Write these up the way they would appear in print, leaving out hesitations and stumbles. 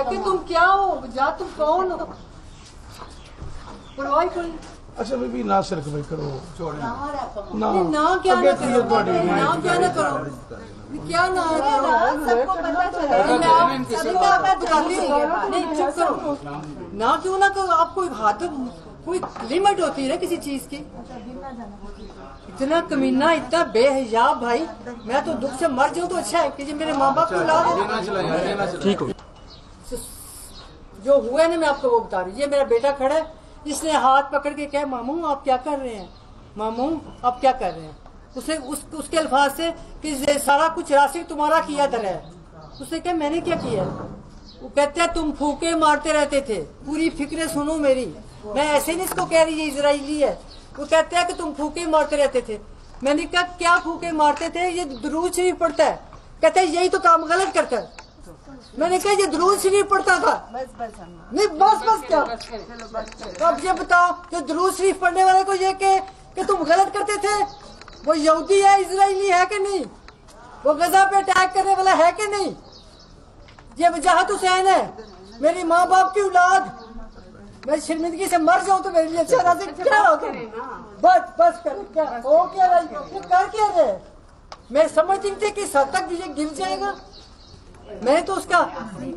आखिर तुम क्या हो, जा तुम कौन हो? परवाही कोई। अच्छा बीबी ना सिरक भाई करो ना क्या ना करो, क्या ना करो, क्या ना करो, सबको पता चला। नहीं चुप करो ना, क्यों ना करो? आप कोई हाथ कोई लिमिट होती है ना किसी चीज की। इतना कमीना, इतना बेहिजाब भाई, मैं तो दुख से मर जाऊं तो अच्छा है कि मेरे माँ बाप को ला ठीक हो। जो हुआ है ना मैं आपको वो बता रही हूँ। ये मेरा बेटा खड़ा है, इसने हाथ पकड़ के कहा मामू आप क्या कर रहे हैं, मामू आप क्या कर रहे हैं। उसके अल्फाज से कि सारा कुछ राशि तुम्हारा किया धरा है। उसने कहा मैंने क्या किया? वो कहते हैं तुम फूके मारते रहते थे। पूरी फिक्र सुनो मेरी, मैं ऐसे नहीं इसको कह रही, ये इजराइली है। वो कहते हैं कि तुम फूके मारते रहते थे। मैंने कहा क्या फूके मारते थे? ये दुरूद शरीफ पढ़ता है। कहते हैं यही तो काम गलत करता है। मैंने कहा ये दुरूद शरीफ पढ़ता था। नहीं बस क्या? अब ये बताओ जो दुरूद शरीफ पढ़ने वाले को ये कि तुम गलत करते थे, वो यहूदी है, इजराइली है कि नहीं? वो गजा पे अटैक करने वाला है कि नहीं? ये वजाहत हुसैन है, मेरी माँ बाप की औलाद। मैं शर्मिंदगी से मर जाऊं तो मेरे लिए अच्छा राज़ी क्या हो? बस कर क्या हो, क्या कर क्या रहे? मैं समझती थी कि सर तक मुझे गिर जाएगा। मैंने तो उसका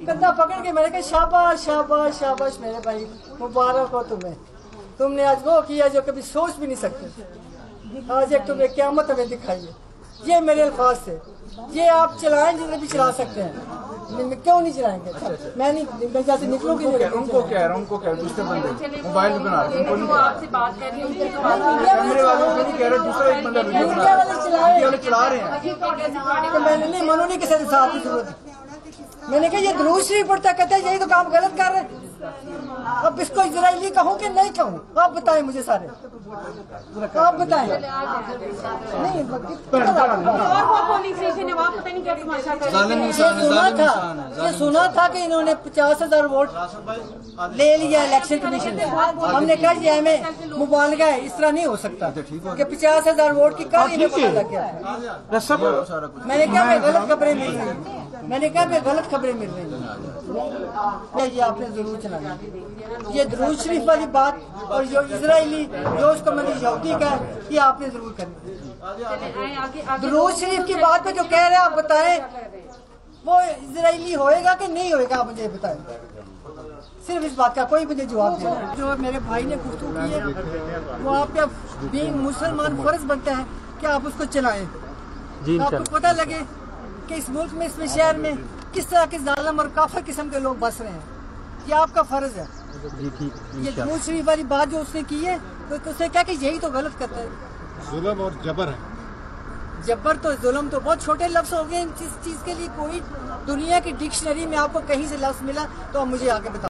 कंधा पकड़ के मैंने कहा शाबाश शाबाश शाबाश मेरे भाई, मुबारक हो तुम्हें, तुमने आज वो किया जो कभी सोच भी नहीं सकते। आज एक तुमने क़यामत हमें दिखाई है। ये मेरे अल्फाज से, ये आप चलाएं जितने भी चला सकते हैं। क्यों नहीं चलाएंगे? मैं नहीं, मैं जैसे निकलूंगी। उनको क्या दूसरे बंदे मोबाइल बना रहे हैं, आपसे बात कर रही हूँ, कैमरे वाले को नहीं कह रहे, दूसरा एक बंदा मीडिया वाले चला रहे हैं। मैंने नहीं, मनो नहीं किसी साहब की जरूरत। मैंने कहा ये दुरूद शरीफ पढ़ता, कहते हैं यही तो काम गलत कर रहे हैं। अब इसको इजराइली कहूँ कि नहीं कहूँ? आप बताएं मुझे, सारे आप बताएं। नहीं ये सुना था कि इन्होंने 50,000 वोट ले लिया इलेक्शन कमीशन ने। हमने कहा ये हमें मुबालगा है, इस तरह नहीं हो सकता कि 50,000 वोट की कल इन्हें पता लग गया। मैंने कहा मैं गलत खबरें मिल रही हैं, मैंने कहा मैं गलत खबरें मिल रही हैं। ये आपने जरूर चलाना, ये दुरूद शरीफ वाली बात और जो इजराइली जो उसका मतलब यहूदी का, ये आपने जरूर करनी। दुरूद शरीफ की बात पे जो कह रहे हैं आप बताएं, वो इजराइली होएगा कि नहीं होएगा? आप मुझे बताएं सिर्फ इस बात का, कोई मुझे जवाब दे। जो मेरे भाई ने गुफ्तगू की है वो आप क्या मुसलमान फर्ज बनता है कि आप उसको चलाएं, आपको पता लगे कि इस मुल्क में, इसमें शहर में किस तरह के जालिम और काफिर किस्म के लोग बस रहे हैं। ये आपका फर्ज है। ये दुरूद शरीफ वाली बात जो उसने की है तो उसने कहा कि यही तो गलत करता है। जुल्म और जबर है। जबर तो जुल्म तो बहुत छोटे लफ्ज हो गए। इस चीज के लिए कोई दुनिया की डिक्शनरी में आपको कहीं से लफ्ज मिला तो आप मुझे आगे बताओ।